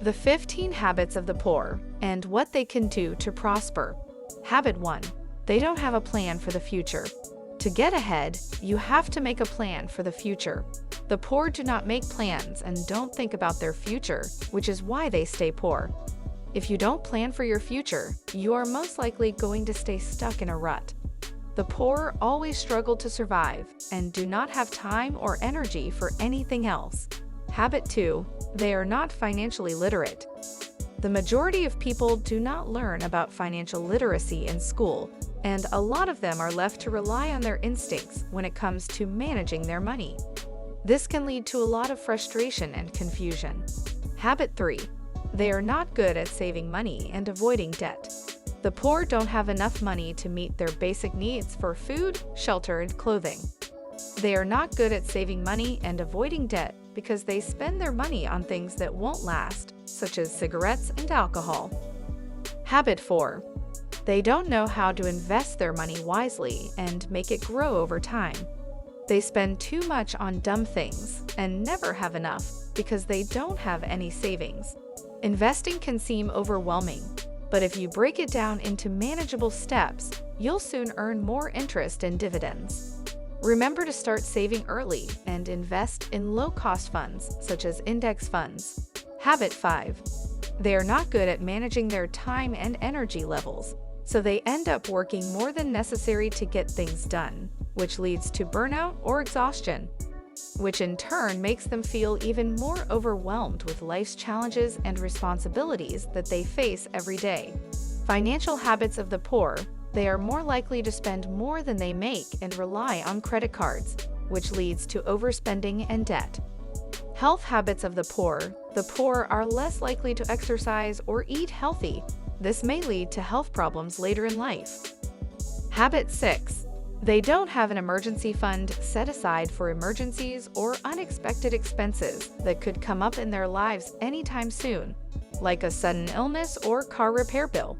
The 15 Habits of the Poor and What They Can Do to Prosper. Habit 1. They don't have a plan for the future. To get ahead, you have to make a plan for the future. The poor do not make plans and don't think about their future, which is why they stay poor. If you don't plan for your future, you are most likely going to stay stuck in a rut. The poor always struggle to survive and do not have time or energy for anything else. Habit 2. They are not financially literate. The majority of people do not learn about financial literacy in school, and a lot of them are left to rely on their instincts when it comes to managing their money. This can lead to a lot of frustration and confusion. Habit 3. They are not good at saving money and avoiding debt. The poor don't have enough money to meet their basic needs for food, shelter, and clothing. They are not good at saving money and avoiding debt because they spend their money on things that won't last, such as cigarettes and alcohol. Habit 4. They don't know how to invest their money wisely and make it grow over time. They spend too much on dumb things and never have enough because they don't have any savings. Investing can seem overwhelming, but if you break it down into manageable steps, you'll soon earn more interest and dividends. Remember to start saving early and invest in low-cost funds, such as index funds. Habit 5. They are not good at managing their time and energy levels, so they end up working more than necessary to get things done, which leads to burnout or exhaustion, which in turn makes them feel even more overwhelmed with life's challenges and responsibilities that they face every day. Financial habits of the poor. They are more likely to spend more than they make and rely on credit cards, which leads to overspending and debt. Health habits of the poor are less likely to exercise or eat healthy. This may lead to health problems later in life. Habit 6. They don't have an emergency fund set aside for emergencies or unexpected expenses that could come up in their lives anytime soon, like a sudden illness or car repair bill,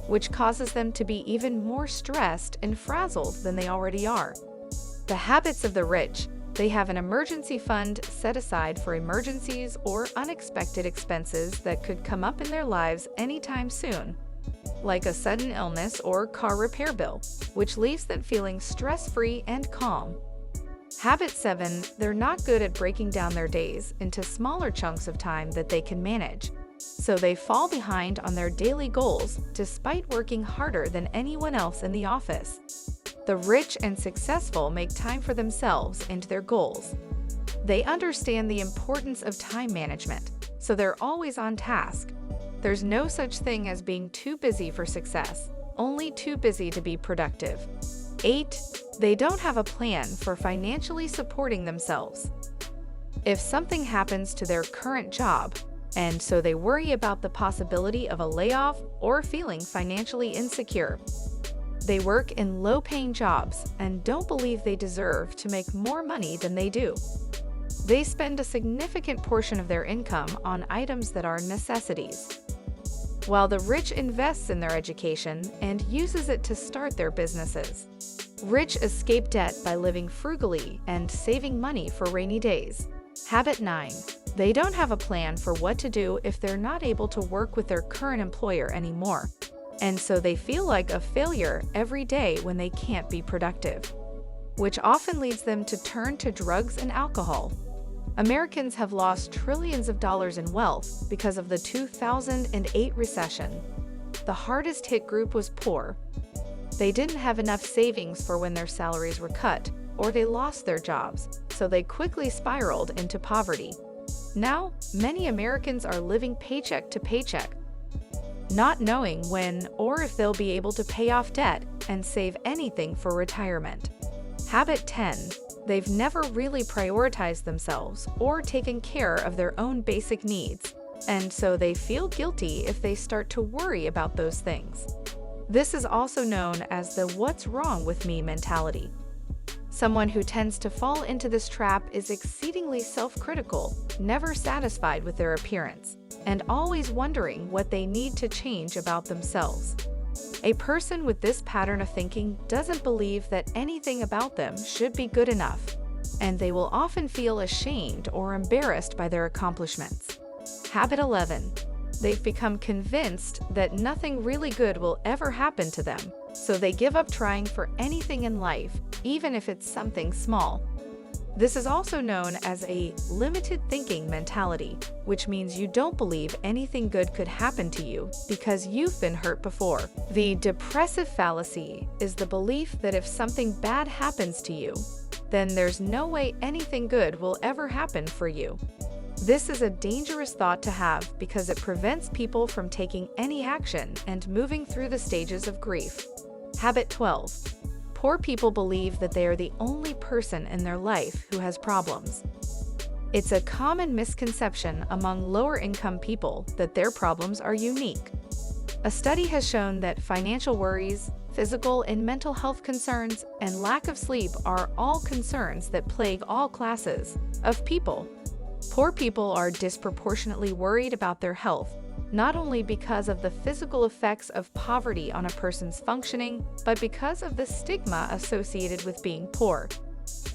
which causes them to be even more stressed and frazzled than they already are. The habits of the rich. They have an emergency fund set aside for emergencies or unexpected expenses that could come up in their lives anytime soon, like a sudden illness or car repair bill, which leaves them feeling stress-free and calm. Habit 7. They're not good at breaking down their days into smaller chunks of time that they can manage, so they fall behind on their daily goals despite working harder than anyone else in the office. The rich and successful make time for themselves and their goals. They understand the importance of time management, so they're always on task. There's no such thing as being too busy for success, only too busy to be productive. 8. They don't have a plan for financially supporting themselves. If something happens to their current job, and so they worry about the possibility of a layoff or feeling financially insecure. They work in low-paying jobs and don't believe they deserve to make more money than they do. They spend a significant portion of their income on items that are necessities, while the rich invests in their education and uses it to start their businesses. Rich escape debt by living frugally and saving money for rainy days. Habit 9. They don't have a plan for what to do if they're not able to work with their current employer anymore, and so they feel like a failure every day when they can't be productive, which often leads them to turn to drugs and alcohol. Americans have lost trillions of dollars in wealth because of the 2008 recession. The hardest hit group was poor. They didn't have enough savings for when their salaries were cut, or they lost their jobs, so they quickly spiraled into poverty. Now, many Americans are living paycheck to paycheck, not knowing when or if they'll be able to pay off debt and save anything for retirement. Habit 10. They've never really prioritized themselves or taken care of their own basic needs, and so they feel guilty if they start to worry about those things. This is also known as the "what's wrong with me" mentality. Someone who tends to fall into this trap is exceedingly self-critical, never satisfied with their appearance, and always wondering what they need to change about themselves. A person with this pattern of thinking doesn't believe that anything about them should be good enough, and they will often feel ashamed or embarrassed by their accomplishments. Habit 11. They've become convinced that nothing really good will ever happen to them, so they give up trying for anything in life, even if it's something small. This is also known as a limited thinking mentality, which means you don't believe anything good could happen to you because you've been hurt before. The depressive fallacy is the belief that if something bad happens to you, then there's no way anything good will ever happen for you. This is a dangerous thought to have because it prevents people from taking any action and moving through the stages of grief. Habit 12. Poor people believe that they are the only person in their life who has problems. It's a common misconception among lower-income people that their problems are unique. A study has shown that financial worries, physical and mental health concerns, and lack of sleep are all concerns that plague all classes of people. Poor people are disproportionately worried about their health, not only because of the physical effects of poverty on a person's functioning, but because of the stigma associated with being poor.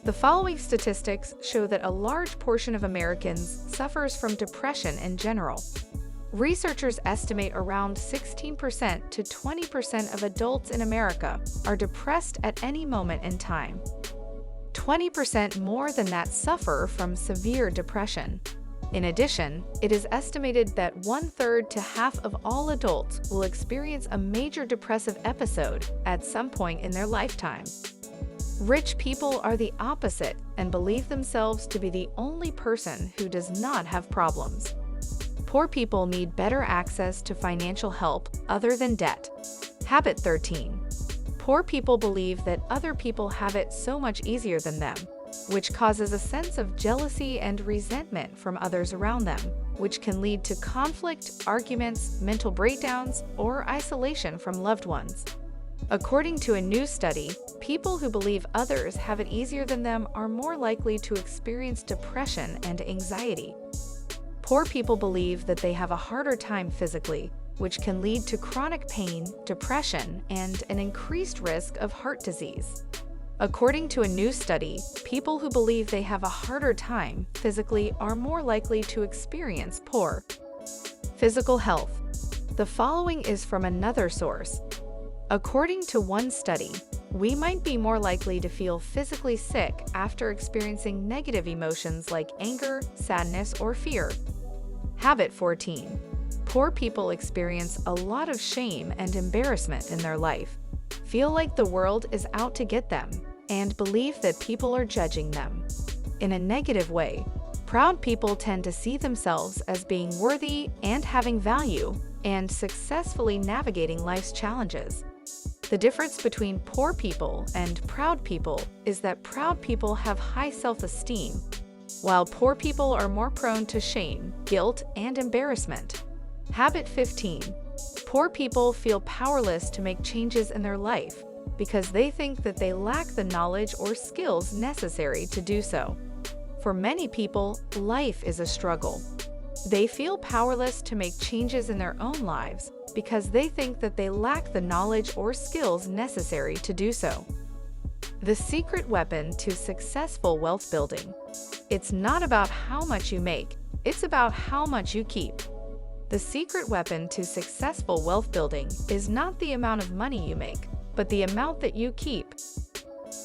The following statistics show that a large portion of Americans suffers from depression in general. Researchers estimate around 16% to 20% of adults in America are depressed at any moment in time. 20% more than that suffer from severe depression. In addition, it is estimated that 1/3 to half of all adults will experience a major depressive episode at some point in their lifetime. Rich people are the opposite and believe themselves to be the only person who does not have problems. Poor people need better access to financial help other than debt. Habit 13. Poor people believe that other people have it so much easier than them, which causes a sense of jealousy and resentment from others around them, which can lead to conflict, arguments, mental breakdowns, or isolation from loved ones. According to a new study, people who believe others have it easier than them are more likely to experience depression and anxiety. Poor people believe that they have a harder time physically, which can lead to chronic pain, depression, and an increased risk of heart disease. According to a new study, people who believe they have a harder time physically are more likely to experience poor physical health. The following is from another source. According to one study, we might be more likely to feel physically sick after experiencing negative emotions like anger, sadness, or fear. Habit 14. Poor people experience a lot of shame and embarrassment in their life, feel like the world is out to get them, and believe that people are judging them. In a negative way, proud people tend to see themselves as being worthy and having value and successfully navigating life's challenges. The difference between poor people and proud people is that proud people have high self-esteem, while poor people are more prone to shame, guilt, and embarrassment. Habit 15. Poor people feel powerless to make changes in their life because they think that they lack the knowledge or skills necessary to do so. For many people, life is a struggle. They feel powerless to make changes in their own lives because they think that they lack the knowledge or skills necessary to do so. The secret weapon to successful wealth building. It's not about how much you make, it's about how much you keep. The secret weapon to successful wealth building is not the amount of money you make, but the amount that you keep.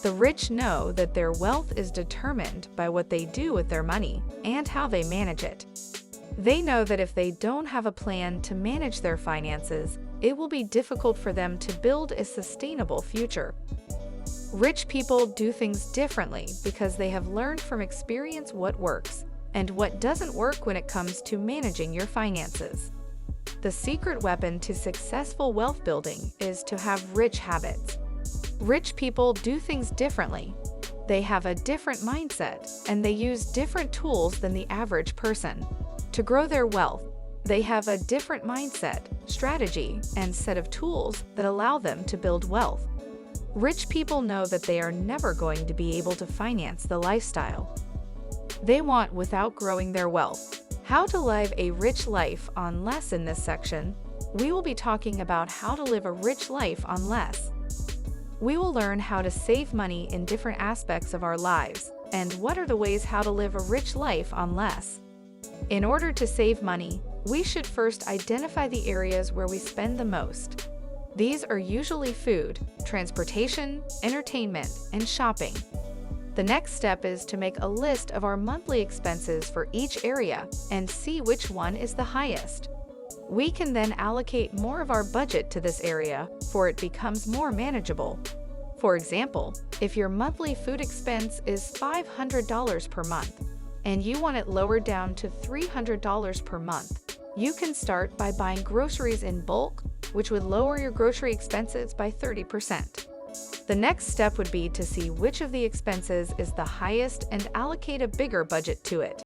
The rich know that their wealth is determined by what they do with their money and how they manage it. They know that if they don't have a plan to manage their finances, it will be difficult for them to build a sustainable future. Rich people do things differently because they have learned from experience what works and what doesn't work when it comes to managing your finances. The secret weapon to successful wealth building is to have rich habits. Rich people do things differently. They have a different mindset, and they use different tools than the average person. To grow their wealth, they have a different mindset, strategy, and set of tools that allow them to build wealth. Rich people know that they are never going to be able to finance the lifestyle they want without growing their wealth. How to live a rich life on less. In this section, we will be talking about how to live a rich life on less. We will learn how to save money in different aspects of our lives and what are the ways how to live a rich life on less. In order to save money, we should first identify the areas where we spend the most. These are usually food, transportation, entertainment, and shopping. The next step is to make a list of our monthly expenses for each area and see which one is the highest. We can then allocate more of our budget to this area, for it becomes more manageable. For example, if your monthly food expense is $500 per month, and you want it lowered down to $300 per month, you can start by buying groceries in bulk, which would lower your grocery expenses by 30%. The next step would be to see which of the expenses is the highest and allocate a bigger budget to it.